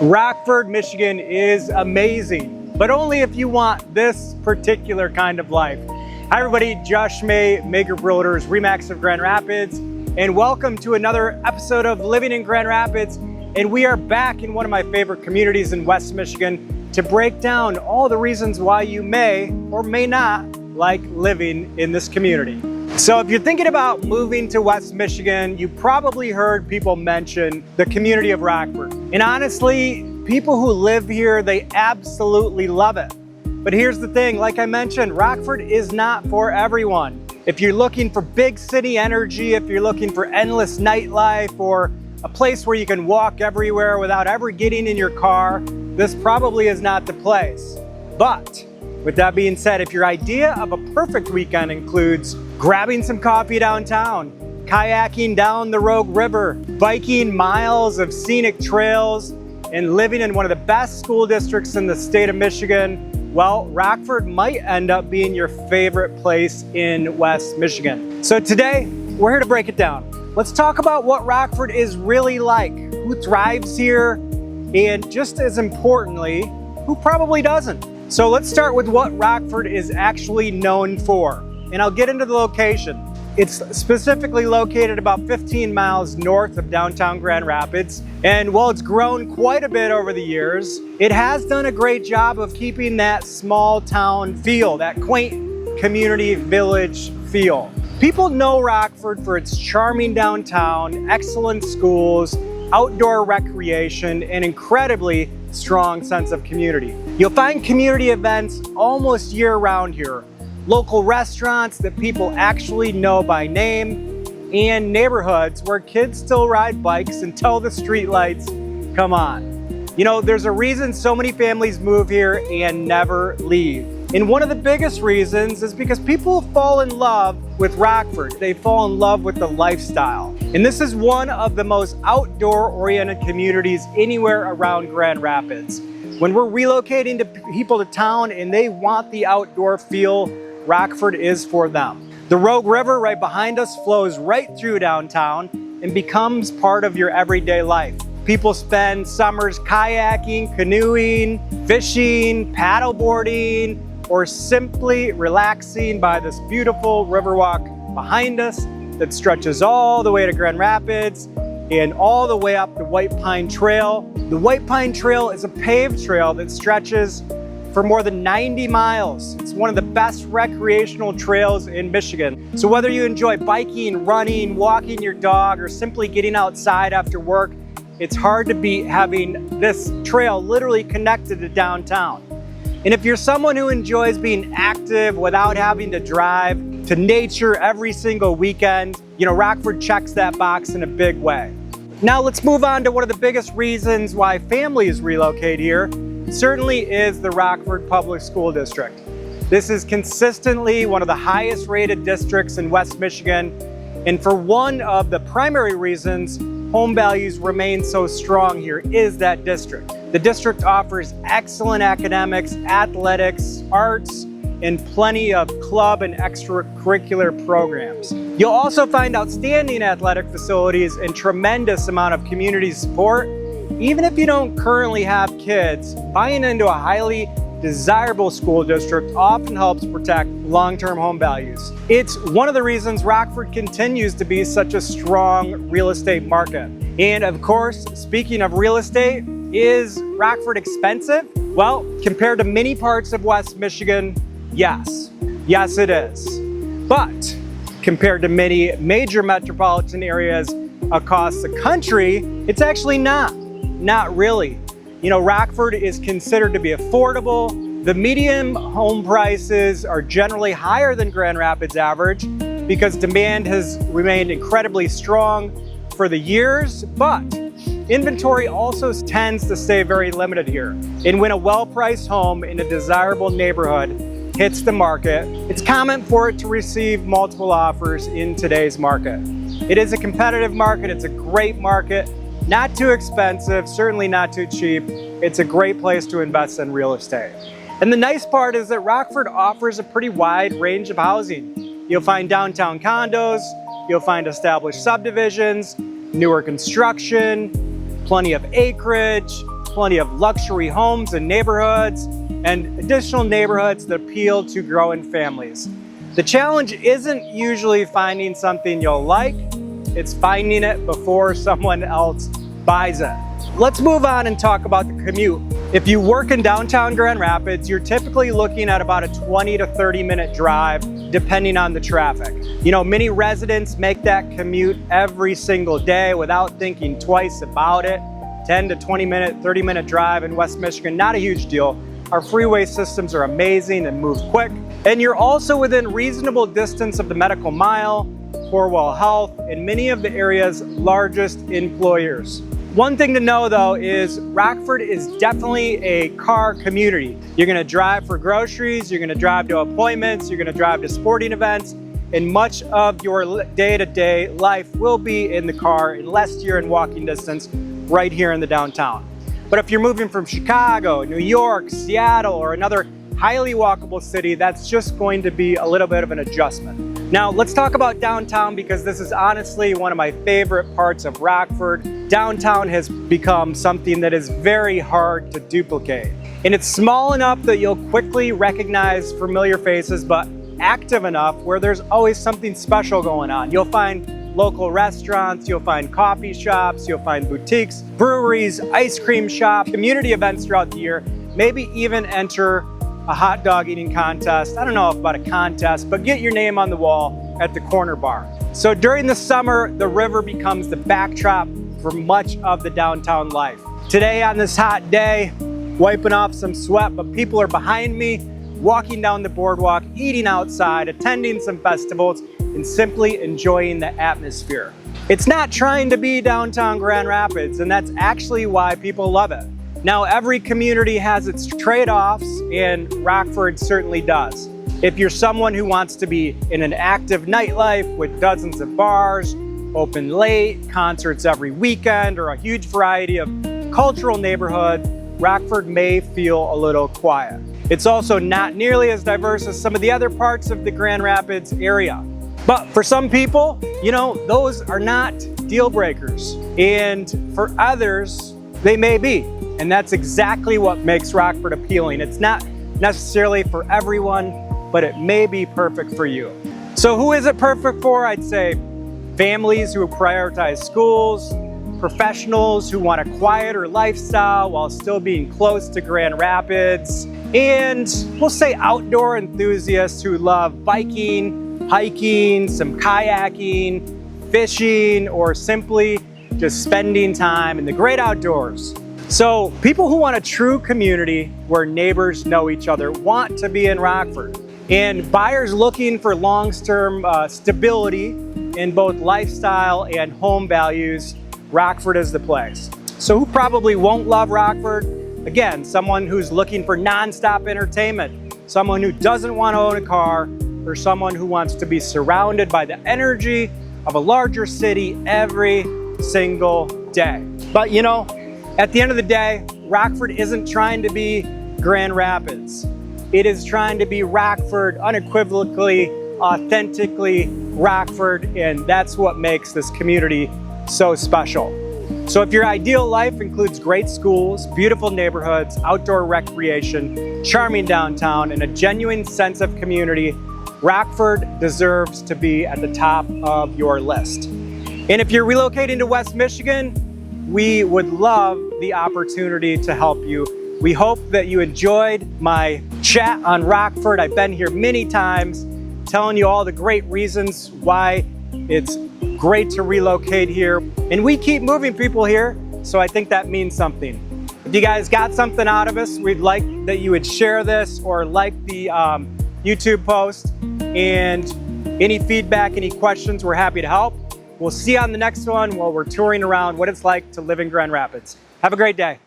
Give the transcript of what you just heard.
Rockford, Michigan is amazing, but only if you want this particular kind of life. Hi everybody, Josh May, Maker Realtors, Remax of Grand Rapids, and welcome to another episode of Living in Grand Rapids. And we are back in one of my favorite communities in West Michigan to break down all the reasons why you may or may not like living in this community. So if you're thinking about moving to West Michigan, you probably heard people mention the community of Rockford. And honestly, people who live here, they absolutely love it. But here's the thing, like I mentioned, Rockford is not for everyone. If you're looking for big city energy, if you're looking for endless nightlife, or a place where you can walk everywhere without ever getting in your car, this probably is not the place. But with that being said, if your idea of a perfect weekend includes grabbing some coffee downtown, kayaking down the Rogue River, biking miles of scenic trails, and living in one of the best school districts in the state of Michigan, well, Rockford might end up being your favorite place in West Michigan. So today, we're here to break it down. Let's talk about what Rockford is really like, who thrives here, and just as importantly, who probably doesn't. So let's start with what Rockford is actually known for, and I'll get into the location. It's specifically located about 15 miles north of downtown Grand Rapids, and while it's grown quite a bit over the years, it has done a great job of keeping that small town feel, that quaint community village feel. People know Rockford for its charming downtown, excellent schools, outdoor recreation, and incredibly strong sense of community. You'll find community events almost year-round here. Local restaurants that people actually know by name, and neighborhoods where kids still ride bikes until the streetlights come on. You know, there's a reason so many families move here and never leave. And one of the biggest reasons is because people fall in love with Rockford. They fall in love with the lifestyle. And this is one of the most outdoor-oriented communities anywhere around Grand Rapids. When we're relocating people to town and they want the outdoor feel, Rockford is for them. The Rogue River right behind us flows right through downtown and becomes part of your everyday life. People spend summers kayaking, canoeing, fishing, paddleboarding, or simply relaxing by this beautiful riverwalk behind us that stretches all the way to Grand Rapids and all the way up the White Pine Trail. The White Pine Trail is a paved trail that stretches for more than 90 miles. It's one of the best recreational trails in Michigan. So whether you enjoy biking, running, walking your dog, or simply getting outside after work, it's hard to beat having this trail literally connected to downtown. And if you're someone who enjoys being active without having to drive to nature every single weekend, you know, Rockford checks that box in a big way. Now let's move on to one of the biggest reasons why families relocate here. Certainly is the Rockford Public School District. This is consistently one of the highest rated districts in West Michigan. And for one of the primary reasons home values remain so strong here is that district. The district offers excellent academics, athletics, arts, and plenty of club and extracurricular programs. You'll also find outstanding athletic facilities and tremendous amount of community support. Even if you don't currently have kids, buying into a highly desirable school district often helps protect long-term home values. It's one of the reasons Rockford continues to be such a strong real estate market. And of course, speaking of real estate, is Rockford expensive? Well, compared to many parts of West Michigan, yes. Yes, it is. But compared to many major metropolitan areas across the country, it's actually not. Not really. You know, Rockford is considered to be affordable. The median home prices are generally higher than Grand Rapids average because demand has remained incredibly strong for the years, but inventory also tends to stay very limited here. And when a well-priced home in a desirable neighborhood hits the market, it's common for it to receive multiple offers in today's market. It is a competitive market, it's a great market, not too expensive, certainly not too cheap. It's a great place to invest in real estate. And the nice part is that Rockford offers a pretty wide range of housing. You'll find downtown condos, you'll find established subdivisions, newer construction, plenty of acreage, plenty of luxury homes and neighborhoods and additional neighborhoods that appeal to growing families. The challenge isn't usually finding something you'll like, it's finding it before someone else buys it. Let's move on and talk about the commute. If you work in downtown Grand Rapids, you're typically looking at about a 20 to 30 minute drive, depending on the traffic. You know, many residents make that commute every single day without thinking twice about it. 10 to 20 minute, 30 minute drive in West Michigan, not a huge deal. Our freeway systems are amazing and move quick. And you're also within reasonable distance of the medical mile, Corewell Health, and many of the area's largest employers. One thing to know though is Rockford is definitely a car community. You're gonna drive for groceries, you're gonna drive to appointments, you're gonna drive to sporting events, and much of your day-to-day life will be in the car unless you're in walking distance right here in the downtown. But if you're moving from Chicago, New York, Seattle, or another highly walkable city, that's just going to be a little bit of an adjustment. Now let's talk about downtown, because this is honestly one of my favorite parts of Rockford. Downtown has become something that is very hard to duplicate. And it's small enough that you'll quickly recognize familiar faces, but active enough where there's always something special going on. You'll find local restaurants, you'll find coffee shops, you'll find boutiques, breweries, ice cream shops, community events throughout the year, maybe even enter a hot dog eating contest. I don't know about a contest, but get your name on the wall at the corner bar. So during the summer, the river becomes the backdrop for much of the downtown life. Today on this hot day, wiping off some sweat, but people are behind me, walking down the boardwalk, eating outside, attending some festivals, and simply enjoying the atmosphere. It's not trying to be downtown Grand Rapids, and that's actually why people love it. Now, every community has its trade-offs, and Rockford certainly does. If you're someone who wants to be in an active nightlife with dozens of bars, open late, concerts every weekend, or a huge variety of cultural neighborhoods, Rockford may feel a little quiet. It's also not nearly as diverse as some of the other parts of the Grand Rapids area. But for some people, you know, those are not deal breakers. And for others, they may be. And that's exactly what makes Rockford appealing. It's not necessarily for everyone, but it may be perfect for you. So who is it perfect for? I'd say families who prioritize schools, professionals who want a quieter lifestyle while still being close to Grand Rapids, and we'll say outdoor enthusiasts who love biking, hiking, some kayaking, fishing, or simply just spending time in the great outdoors. So people who want a true community where neighbors know each other want to be in Rockford. And buyers looking for long-term stability in both lifestyle and home values, Rockford is the place. So who probably won't love Rockford? Again, someone who's looking for non-stop entertainment, someone who doesn't want to own a car, or someone who wants to be surrounded by the energy of a larger city every single day. But you know, at the end of the day, Rockford isn't trying to be Grand Rapids. It is trying to be Rockford, unequivocally, authentically Rockford, and that's what makes this community so special. So if your ideal life includes great schools, beautiful neighborhoods, outdoor recreation, charming downtown, and a genuine sense of community, Rockford deserves to be at the top of your list. And if you're relocating to West Michigan, we would love the opportunity to help you. We hope that you enjoyed my chat on Rockford. I've been here many times, telling you all the great reasons why it's great to relocate here. And we keep moving people here, so I think that means something. If you guys got something out of us, we'd like that you would share this or like the YouTube post. And any feedback, any questions, we're happy to help. We'll see you on the next one while we're touring around what it's like to live in Grand Rapids. Have a great day.